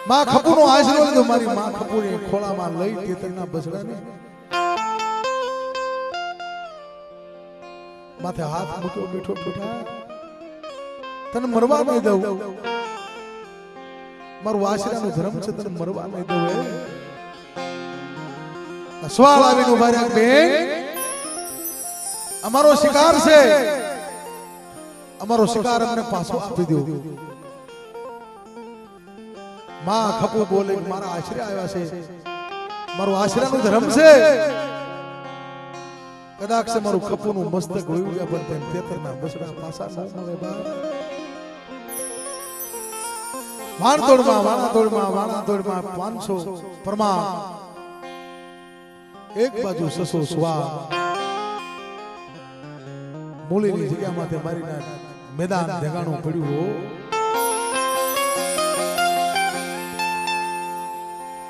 માં ખપુનો આશરો લીધો મારી માં ખપુને ખોળામાં લઈ તેતરના બસડાને માથે હાથ મૂક્યો બેઠો બેઠા તને મરવા નહીં દઉં મારું આશરાનો ધર્મ છે તને મરવા નહીં દઉં સવાલ આવીને ઉભા રહ્યા બેન અમારો શિકાર છે અમારો શિકાર અમને પાછો આપી દો માં ખપુ બોલે મારા આશરે આવ્યા છે મારો આશરાનો ધર્મ છે કદાચ છે મારું ખપુનું મસ્તક હોયું ગયા પણ તેમ તેતરના બસડા પાસા ન મળે બા વાણાતોડમાં 500 પરમા એક બાજુ સસો સ્વા મૂળીની જગ્યામાંથી મારીને મેદાન ધગાણું પડ્યું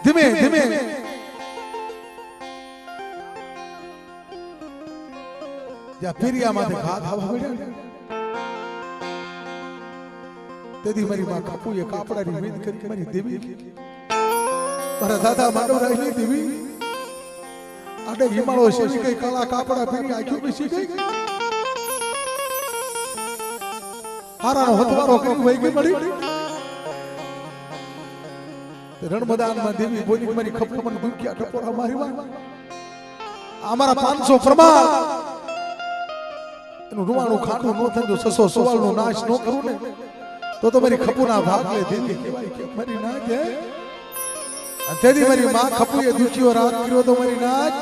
ધીમે ધીમે જ્યાં પીરિયામાંથી ઘા થવા મળ્યા તેથી મારી માં ખપુએ કાપડાની વેદ કરી મારી દેવી મારા દાદા માંડવરાયની દેવી આડે હિમાળો શેવી ગઈ કાળા કાપડા પહેરી આંખો બેસી ગઈ હારાનો હથવારો કરી વહી ગઈ મળી રણમદાનમાં દેવી બોલી મારી ખપુ મને દુખ્યા ટપોરા મારી માં અમારા 500 ફરમાન એનું રૂવાણું ખાટું ન થાય તો 600 નો નાશ ન કરું ને તો મારી ખપુના ભાગ લે દેવી કહેવાય કે મારી ના દે તેથી મારી માં ખપુએ દુખ્યો રાગ કર્યો તો મારી નાચ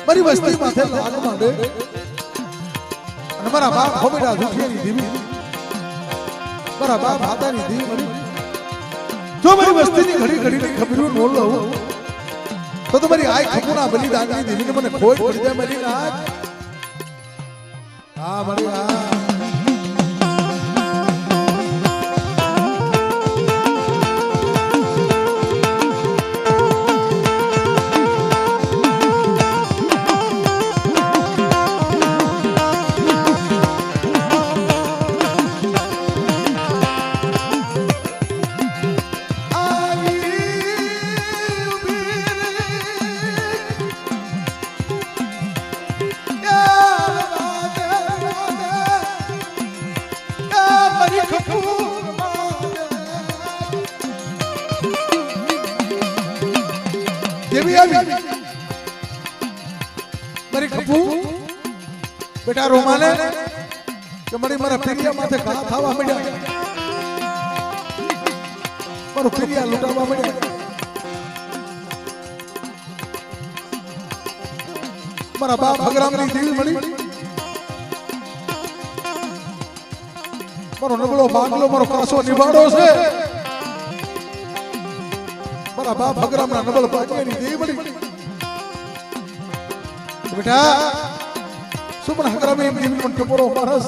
મારી વસ્તી માથે લાગ માંડે અને મારા બાપ હોમેડા દુખિયાની દેવી મારા બાપ હાથાની દેવી જો મારી વસ્તીની ઘડી ઘડીની ખબરો ન લઉં તો તમારી આય ખપુના બલિદાનની દેવીને મને ખોટ પડી જાય મારી નાચ હા મારી હા મારી ખપુ બેટા રોમાને કે મારા ફેરિયા માથે ઘા થવા મળ્યા મારું ફેરિયા લૂંટાવા મળ્યા મારા બાપ ભગરામની દેવી મળી મારો નબળો ભાગલો મારો કાસો નિભાડો છે મારા બાપ ભગરામના નબળ ભાગની દેવી મળી બેટા સુમન હગરામે એમ દેવી મન ટપોરો મારસ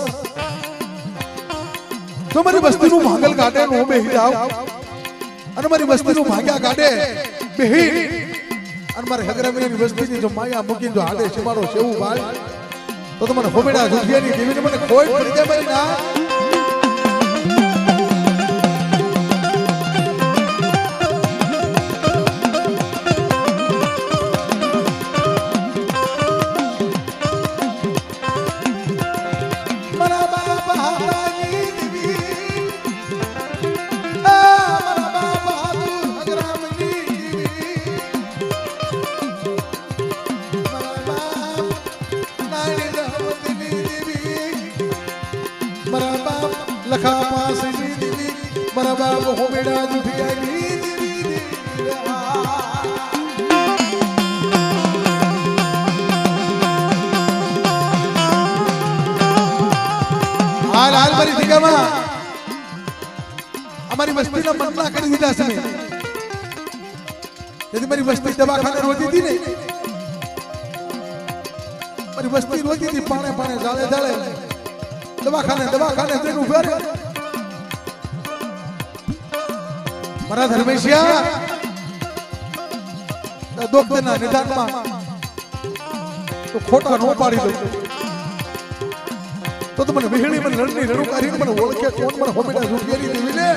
તો મારી વસ્તીનું ભાગલ કાઢે નો બેહી જાવ અને મારી વસ્તીનું ભાગ્યા કાઢે બેહી અને મારી હગરામેની વસ્તીની જો માયા મૂકીને જો હાલે શિમાડો સેવું ભાઈ તો મને હોમેડા દુખિયાની દેવીને મને કોઈ પડી જાય મારી ના બાપ લખા પાસે દીદી મારા બાપ હોમેડા જુઠિયાની હાલ હાલ મારી જગ્યામાં અમારી વસ્તીના મનના કરી દીધા છે यदि मेरी बस्ती दवाखाने रोती थी ने मेरी बस्ती रोती थी पाने पाने जाले जाले दवाखाने तेनु फेर मरा धर्मेशिया डॉक्टर ना निदान में तो खोटा नो पाड़ी दो तो तुमने विहड़ी में लड़नी रड़ुकारी में ओळखे कोण पण होमेडा झुकियारी देवी ने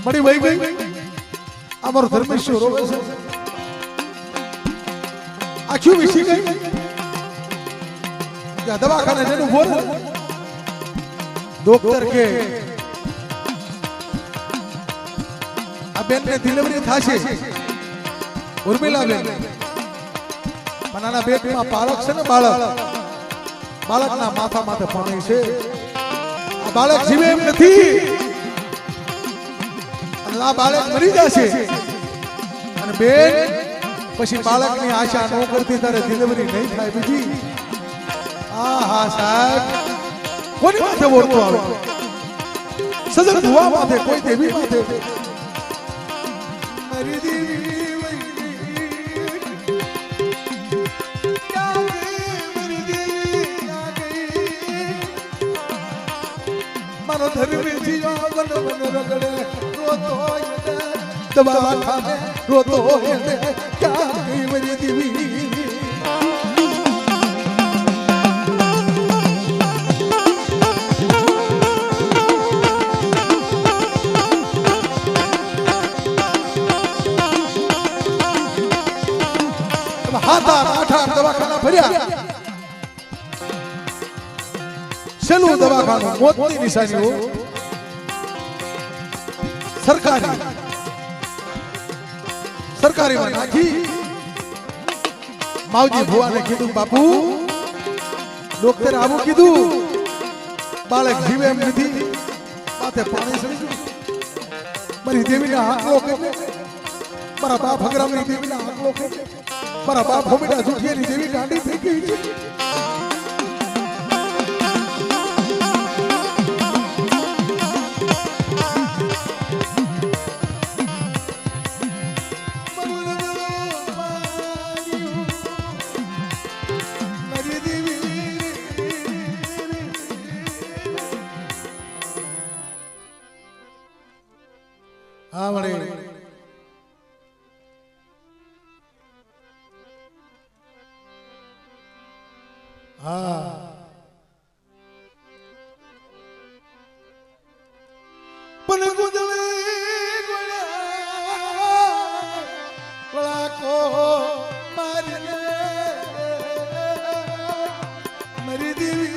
मरी वही गई अमर धर्मेश्वर रोवे से आखियों विसी गई क्या दवाखाने जेनु बोल डॉक्टर के बेन ने डिलीवरी थाशे उर्मिला बेन मनाना बेट में बालक छे ने बालक ना माथा माथे पाणी छे आ बालक जीवे एम नथी अने आ बालक मरी जाशे अने बेन પછી બાળકની આશા ન કરતી તારે ડિલિવરી નહીં થાય બીજી આહા સાહેબ કોની માથે ઓરતો આવે સજન ભુવા માથે કોઈ દેવી માથે મરી દેવી મારો ધર્મી જીવા વન વન રગડે રોતો दवाखाने रोतो क्या गई मेरी देवी हाथा आठा दवाखाना भरिया चलो दवाखाना मोती निशानी हो सरकारी में नाखी मावजी भुआ ने कीधु बापू डॉक्टर आवू कीधु बालक जीवे एम नथी माथे पाणी सड़ी मारी देवी ने हाकलो के मारा बाप भगराम नी देवी ने हाकलो के मारा बाप होमेडा झूठियानी देवी गांडी थई गई छे हाँ बड़े हाँ पन गुजले बड़ा को मारने मरी देवी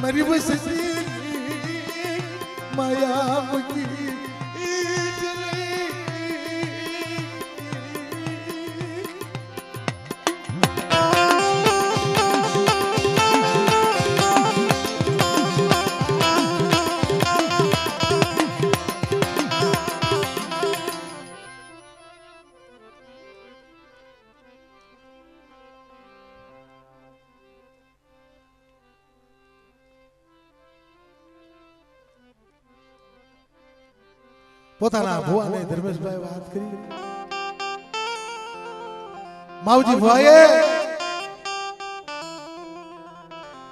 मरी बसती माया मुकी પોતાના ભુવાને ધર્મેશભાઈ વાત કરી માવજી ભુવાએ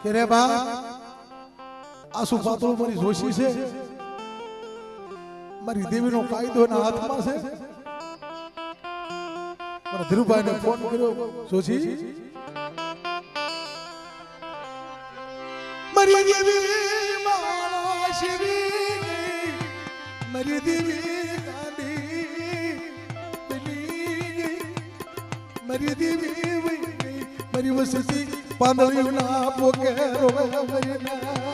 કે રે બા આસુ પાતળું મારી જોશી છે મારી દેવીનો કાયદો એના હાથમાં છે ધીરુભાઈ ને ફોન કર્યો જોશી મરી દેવી મારા શિવી મરી દેવી ગાડી પેલી મરી દેવી મરી વસતી પાંદળિયું ના પોકે રોવે મરી ના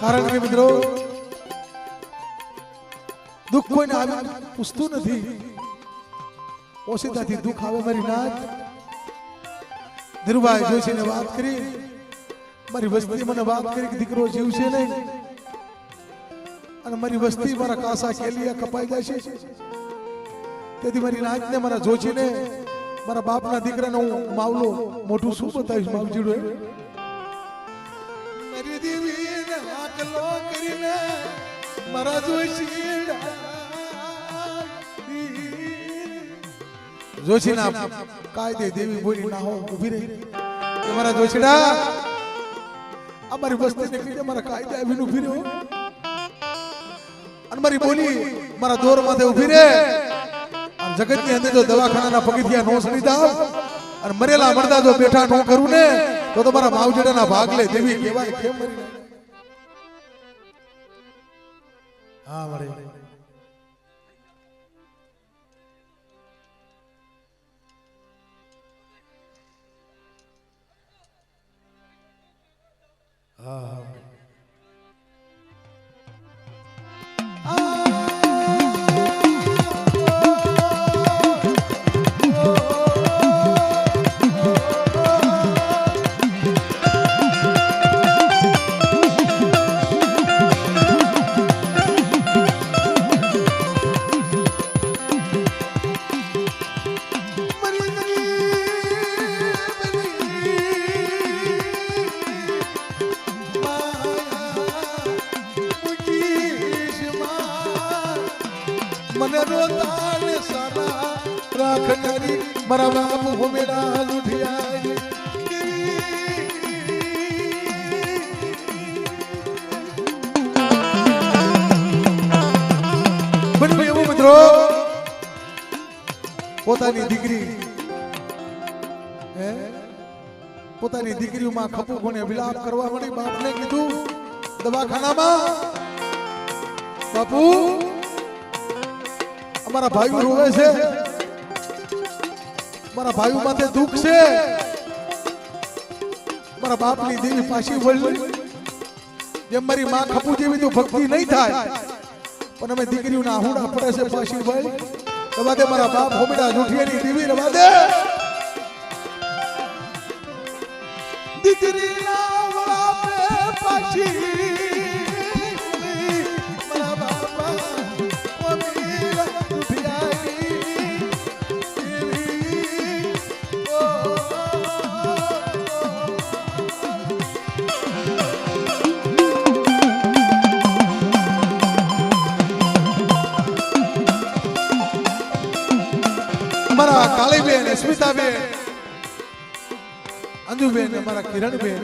કારણ કે મિત્રો દુઃખ કોઈને આવે પૂછતું નથી ઓછીતાથી દુઃખ આવે મારી નાથ ધીરુભાઈ જોશીને વાત કરી મારી વસ્તી મને વાત કરી કે દીકરો જીવશે નહીં અને મારી વસ્તી મારા કાસા કેલિયા કપાઈ જશે તેથી મારી નાથને મારા જોશીને મારા બાપના દીકરાને હું માવલો મોઢું શું બતાવીશ માવજીડો મારી દેવીને આકલો કરીને મારા જોશીના કાયદે દેવી બોલી ના હો ઉભી રહી કે મારા જોશીડા અમારી વસ્તીને કીધે મારા કાયદે આવીને ઉભી રહ્યો અને મારી બોલી મારા દોર માથે ઉભી રહે અને જગતની અંદર જો દવાખાનાના પગથિયા નો સડી દાવ અને મરેલા મરદા જો બેઠા નો કરું ને તો મારા માવજીડાના ભાગ લે દેવી કહેવાય કેમ મરી હા મળે હા મને રોતાને સારા રાખનારી મારા બાપ ભૂમેડા લૂઠિયા બન્યું એવું મિત્રો પોતાની દીકરી પોતાની દીકરીમાં ખપુ કોને વિલાપ કરવા મળી બાપને કીધું દવાખાનામાં બાપુ અમારા ભાઈઓ રોવે છે મારા ભાઈઓ માથે દુઃખ છે મારા બાપની દેવી પાછી વળી જેમ મારી માં ખપુ જેવી તો ભક્તિ નહીં થાય પણ અમે દીકરીઓના આહુડા પડે છે પાછી વળી રવા દે મારા બાપ હોમેડા જૂઠિયાની દેવી રવા દે દીકરીના વાપે પાછી અમારા કાળીબેન સ્મિતાબેન અંજુબેન અમારા કિરણબેન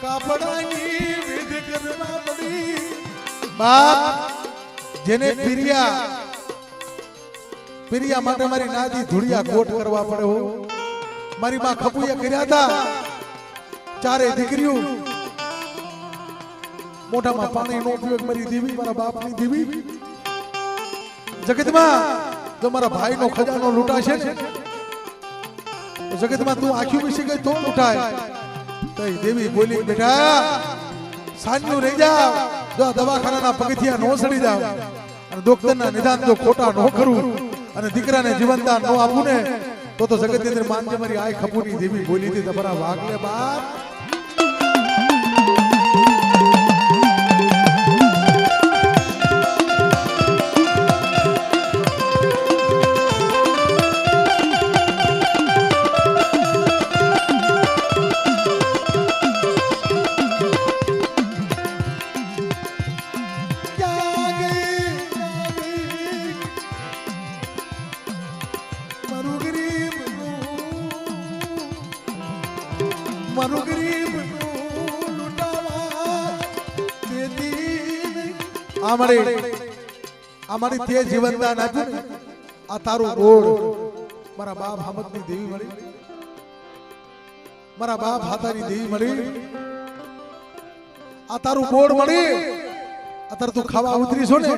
કાપડાની વિધિ કરવા પડી બાપ જેને પિરિયા માટે મારી નાદી ધુડિયા ગોટ કરવા પડે હો મારી માં ખપુયા કર્યા હતા ચારે દીકરીઓ મોઢામાં પાણીનો ઉપયોગ મારી દેવી મારા બાપની દેવી જગતમાં જો મારા ભાઈનો ખજાનો લૂંટાશે ને જગતમાં તું આખી બેસી ગઈ તો ઉઠાય. તો દેવી બોલી બેટા સાંજનું રહી જાવ, જો દવાખાનાના પગથિયા નો સડી જાવ અને ડોક્ટરના નિદાન જો ખોટા નો કરું અને દીકરાને જીવનદાન નો આપું ને તો જગતની અંદર માનજે મારી આય ખપુની દેવી બોલી હતી તમારા વાગલે બાપ. અમારી તે જીવનદાન આપ્યું ને આ તારું ગોળ મારા બાપ હામદની દેવી મળી, મારા બાપ હાથાની દેવી મળી, આ તારું બોર્ડ મળી. અત્યારે તું ખાવા ઉતરીશો ને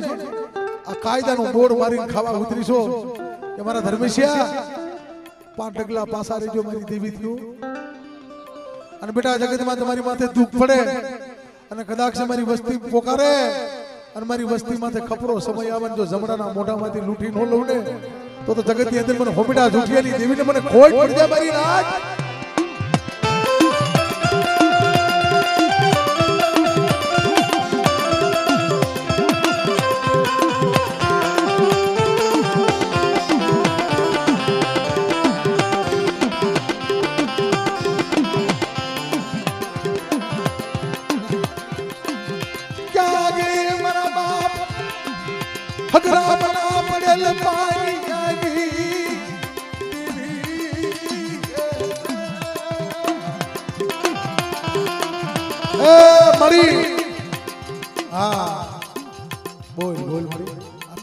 આ કાયદાનું બોર્ડ મારીને ખાવા ઉતરીશો કે મારા ધર્મેશિયા 5 ડગલા પાસા રેજો મારી દેવી થયું. અને બેટા જગતમાં તમારી માથે દુઃખ પડે અને કદાચ મારી વસ્તી પોકારે અને મારી વસ્તી માથે ખપરો સમય આવે જો જમણાના મોઢામાંથી લૂંટી ન લઉં ને તો જગતની અંદર મને હોમીડા જુઠિયાની દેવીને મને ખોટ પડી જાય મારી રાજ.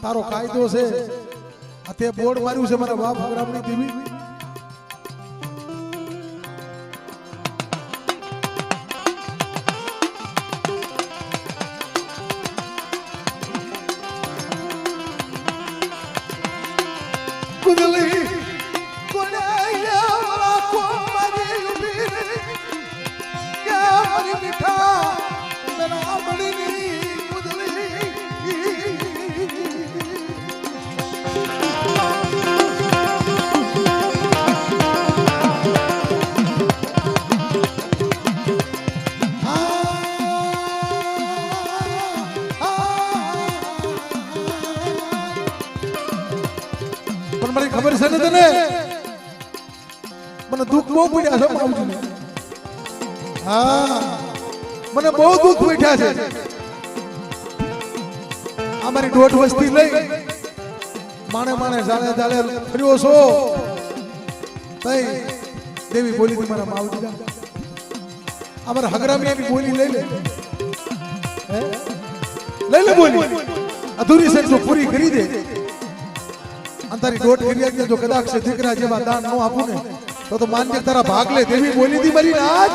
તારો કાયદો છે આ તે બોર્ડ માર્યું છે મારા બાપ હગરામની દેવી. કુદલી કોડાયા કો મારી ઉભી યા મારી મીઠા મેરા બળની કુદલી. મને ખબર છે ને તને મને દુઃખ બહુ પડ્યા છે માવજી. હા મને બહુ દુઃખ બેઠા છે. અમારી 1.5 વસ્તી લઈ માણે માણે જાળે જાળે ફર્યો છો તઈ દેવી બોલી હતી મારા માવજી અમારા હગરામિયાની બોલી લઈ લે બોલી અધૂરી છે તો પૂરી કરી દે. અંતારી દોટ કરી જો કદાચ દીકરા જેવા દાન ન આપું ને તો માન્ય તારા ભાગ લે દેવી બોલી હતી મારી રાજ.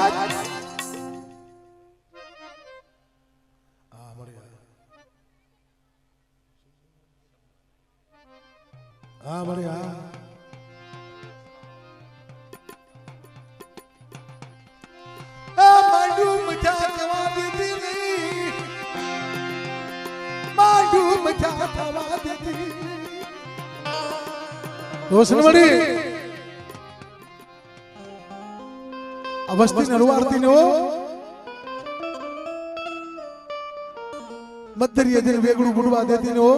હા મળે હા માંડું મજા થવા દીધી નહીં, માંડું મજા થવા દીધી દોસ્તમણી અવસ્થી નરવારતી નો મધ્યરીય દિન વેગળું બુડવા દેતી નો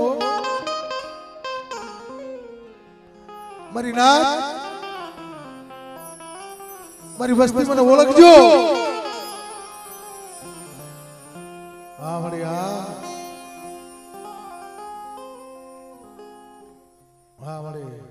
મારી નાથ મારી વસ્તી મને ઓળખજો. હા મળી હા હા મળી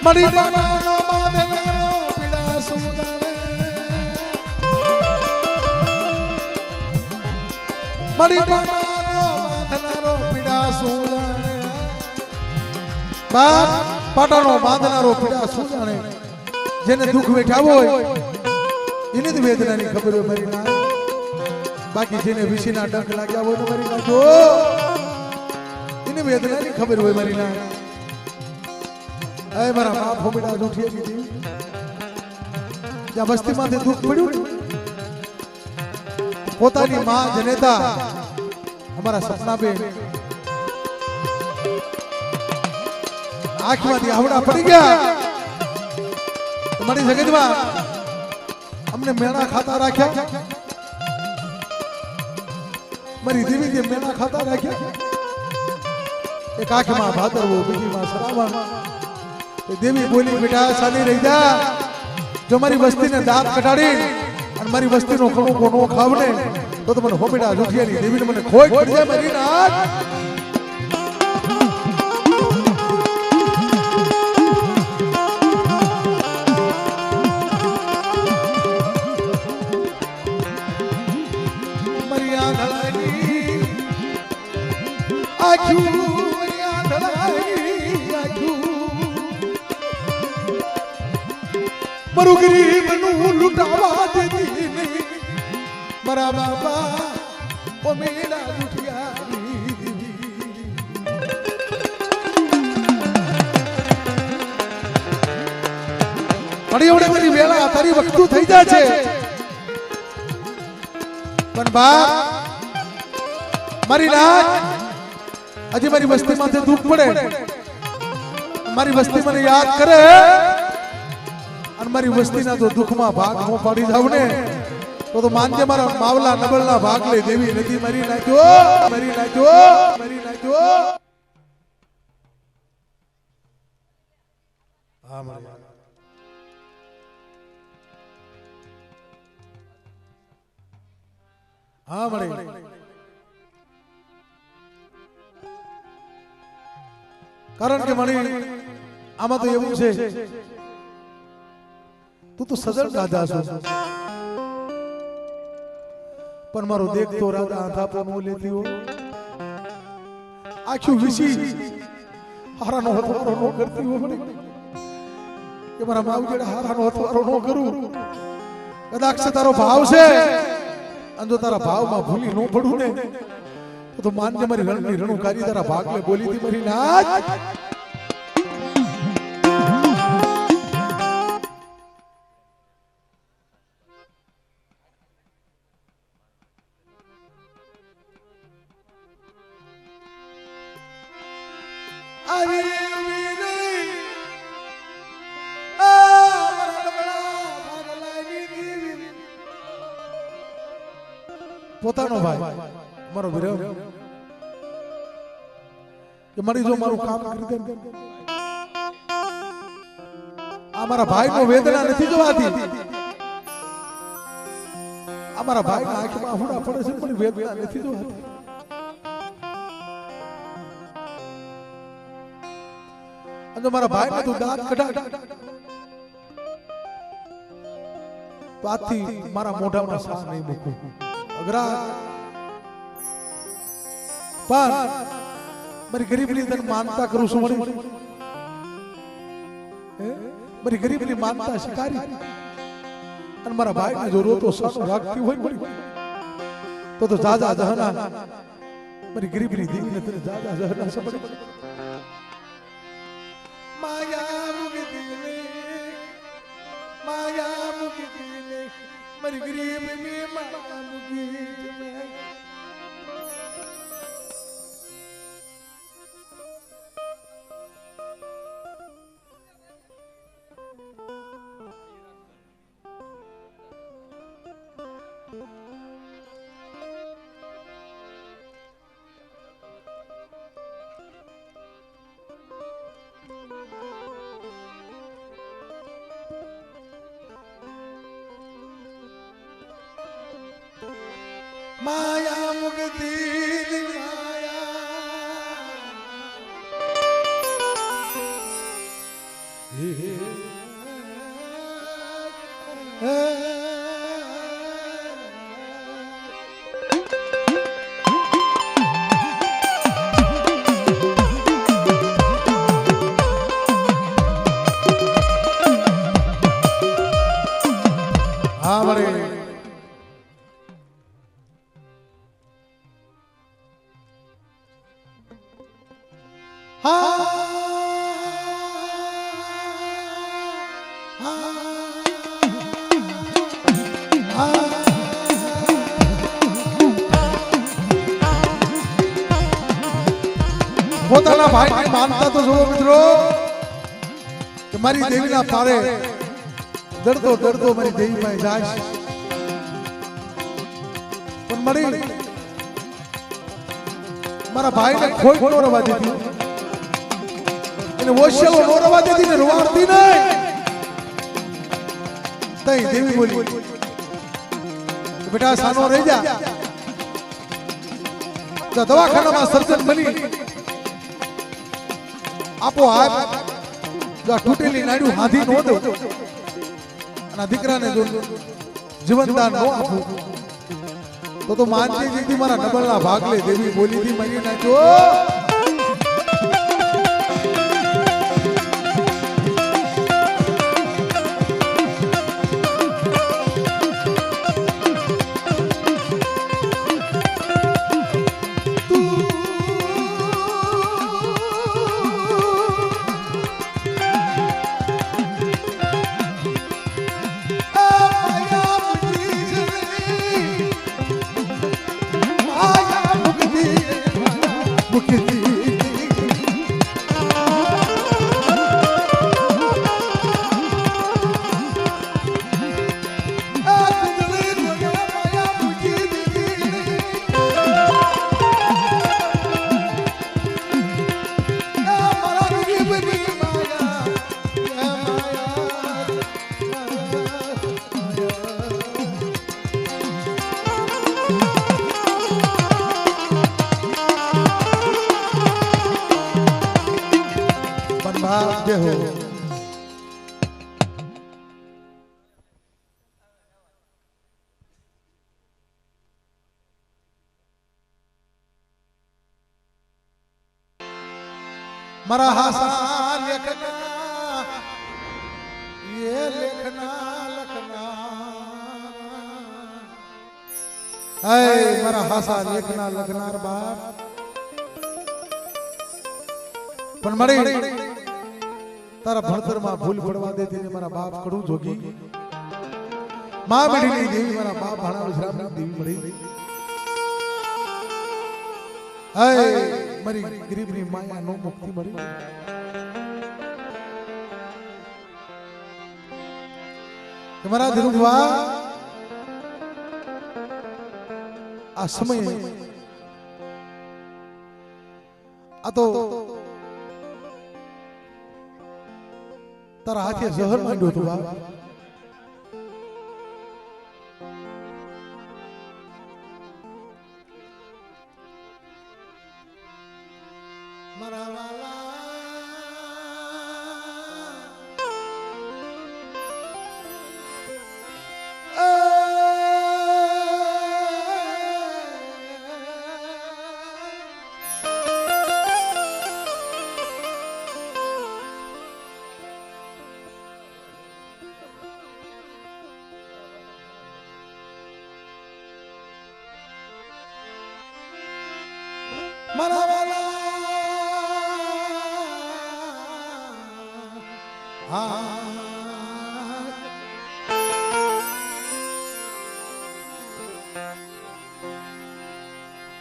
મળી બાબાનો બાંધેલો પીડા સુદારે મળી બાંધનારો પીડા શું જાણે બાપ પાટાનો બાંધનારો પીડા શું જાણે જેને દુઃખ વેઠાવો હોય એને જ વેદનાની ખબર હોય મારી ના બાકી જેને વિશીના ડંખ લાગ્યા હોય ને મારી ના જો એને વેદનાની ખબર હોય મારી ના એ મારા બાપ હોબડા ઉઠી દીધી જ્યાં વસ્તીમાંથી દુઃખ પડ્યું પોતાની માં જનેતા અમારા સપનાબેન આંખમાંથી આવડા પડી ગયા તમારી જગતમાં અમને મેણા ખાતા રાખ્યા મારી દેવી જે મેણા ખાતા રાખ્યા એક આંખમાં ભાદરવો બીજીમાં શ્રાવણ દેવી બોલી બેટા સાલી રહી જા જો મારી વસ્તીને દાંત કઢાડી અને મારી વસ્તીનો કણો કોનો ખાવને તો મને હોબેડા જુઠિયાની દેવીને મને ખોઈ પડી જાય મારી નાક મારું ગરીબનું લૂંટાવા દેતી નહીં મારા બાપા ઓ મેળા લૂંટિયારી પડી ઓડે મારી વેળા તારી વખતું થઈ જાય છે પણ બાપ મારી નાક હજી મારી વસ્તી માથે દુઃખ પડે મારી વસ્તી મને યાદ કરે અને મારી વસ્તીના તો દુઃખમાં ભાગ હું પાડી જાવ ને તો માનજે મારા માવલા નબળના ભાગ લઈ દેવી નથી મરી નાખ્યો મરી નાખ્યો મરી નાખ્યો હા મરી હા મળી કારણ કે મણી આમાં તો એવું છે તું તો સજળ રાજા છો પણ મારો દેખતો રાજા આંધા પણ લેતી હો આખું વિસી હારાનો હથવારો ન કરતી હો મને કે મારા માવજેડા હારાનો હથવારો ન કરું કદાચ તારો ભાવ છે અને જો તારા ભાવમાં ભૂલી ન પડું ને તો માનજે મારી રણની રણુકારી તારા ભાગને બોલી હતી મારી નાચ પોતાનો ભાઈ મારો વિરહ કે મારી જો મારું કામ કરી દે આ મારા ભાઈનો વેદના નથી જોવાતી આ મારા ભાઈના આંખમાં આહુડા પડે છે પણ વેદના નથી જોવાતી અને મારા ભાઈને તું દાંત કઢાડ તો આથી મારા મોઢામાં સાહ નહીં મૂકું અગરા પણ મારી ગરીબની તને માનતા કરું છું મારી ગરીબની માનતા શિકારી અને મારા ભાઈને જો રોતો સાનો રાખતી હોય તો જાજા જહના મારી ગરીબની દીકરીને તને જાજા જહના સમજ માયા મુકી દિલે મારી ગરીબ મે માયા મુકી माया मुक्ति माया પોતાના ભાઈને માનતા તો જુઓ મિત્રો કે મારી દેવીના પારે દરદો દરદો મારી દેવી માં જાય પણ મળી મારા ભાઈને કોઈ નો રવા દીધી એને ઓશેલો નો રવા દીધી ને રોવાડતી નહીં તઈ દેવી બોલી બેટા સાનો રહી જા તો દવાખાનામાં સર્જન બની આપો હાથ જો તૂટેલી નાડ્યું હાથી નો દો અને દીકરાને જો જીવનદાન નો આપું તો માનતી જીતી મારા નબળના ભાગલે દેવી બોલી થી મરી નાખો ભાગ્ય હો મારા હાસા લેખના ये લેખના લખના હે મારા હાસા લેખના લખનાર બાપ પણ મળી તારા ભણતરમાં ભૂલ પડવા દેતી ને મારા બાપ કડું જોગી માં બેડીની દેવી મારા બાપ ભાણા વિશ્રામની દેવી મળી હે મારી ગરીબની માયા નો મુક્તિ મળી તમારા ધીરુભા આ સમય આ તો તારા હાથે ઝહર માંડ્યો હતો બાપ મારા વાલા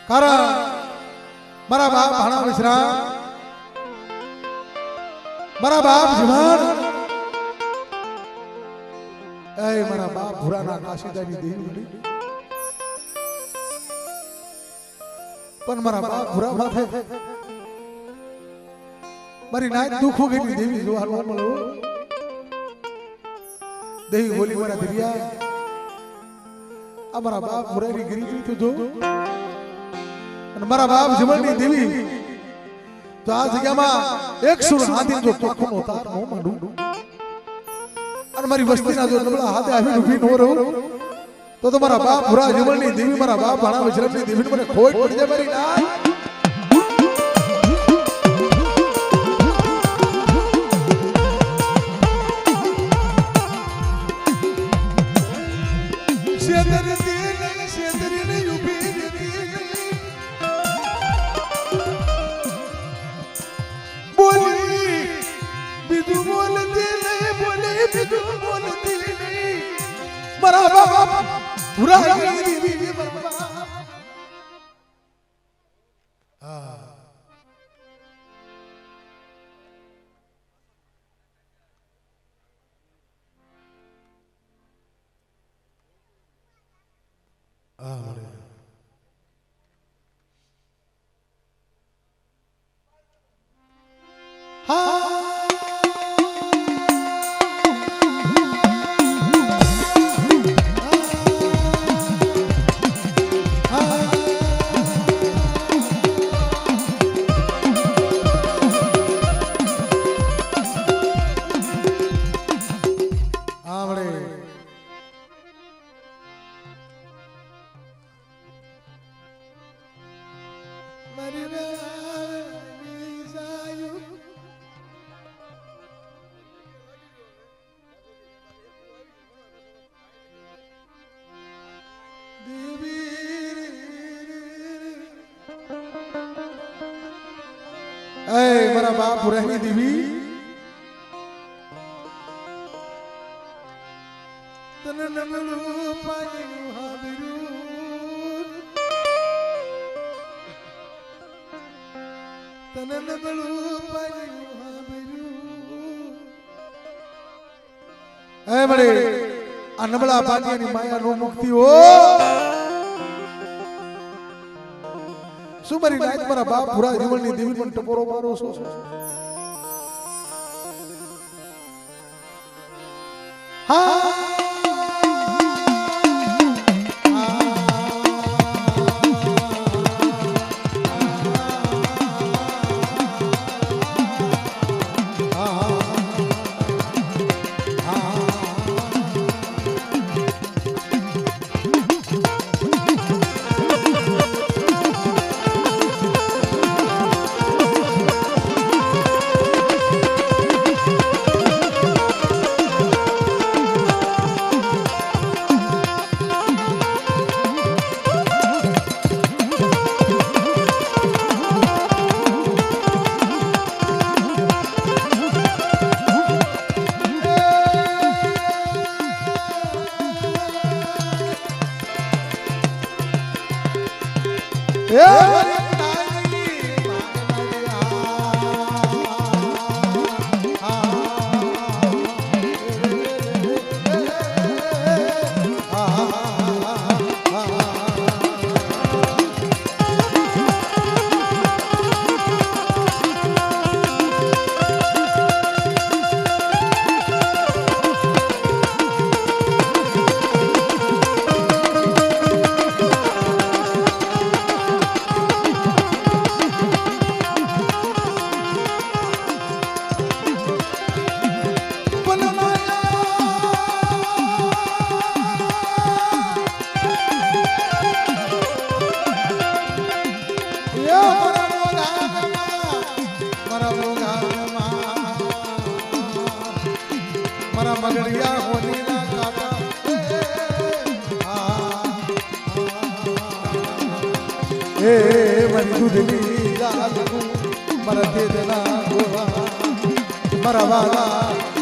કારણ મારા બાપ ભાણા વિશ્રામ મારા બાપ જીવન એ મારા બાપ ભુરાના કાશીદાની દેવી મળી પણ મારા બાપ ભુરા માથે મારી નાક દુખો ગઈ દેવી જોવા ન મળો દેવી બોલી મારા દરિયા આ મારા બાપ ભુરાની ગરીબી તો જો અને મારા બાપ જીવનની દેવી તો આ જગ્યામાં એક સુર હાથી જો ચોખ્ખો તાર નો માંડું અને મારી વસ્તીના જો નબળા હાથે આવી ઊભી નો રહું તો મારા બાપ ભુરા જીવનની દેવી મારા બાપ ભાણા વિશ્રામની દેવી મને ખોટ પડી જાય મારી ના પુરાણી દેવી મારા હા મારા બાપ પુરાણી દેવી તને નમલું પાણીનું હાબર્યું તને નમલું પાણીનું હાબર્યું મળે આ નબળા પાટીની માયા નો મુક્તિ હો શું મારી નાયત મારા બાપ પુરા જીવનની દેવી પણ ટપોરો મારો છો હા મગડિયા હોલીના કાકા એ મરી દૂધની લાલ મારા દેદના ગોવા મારા વાલા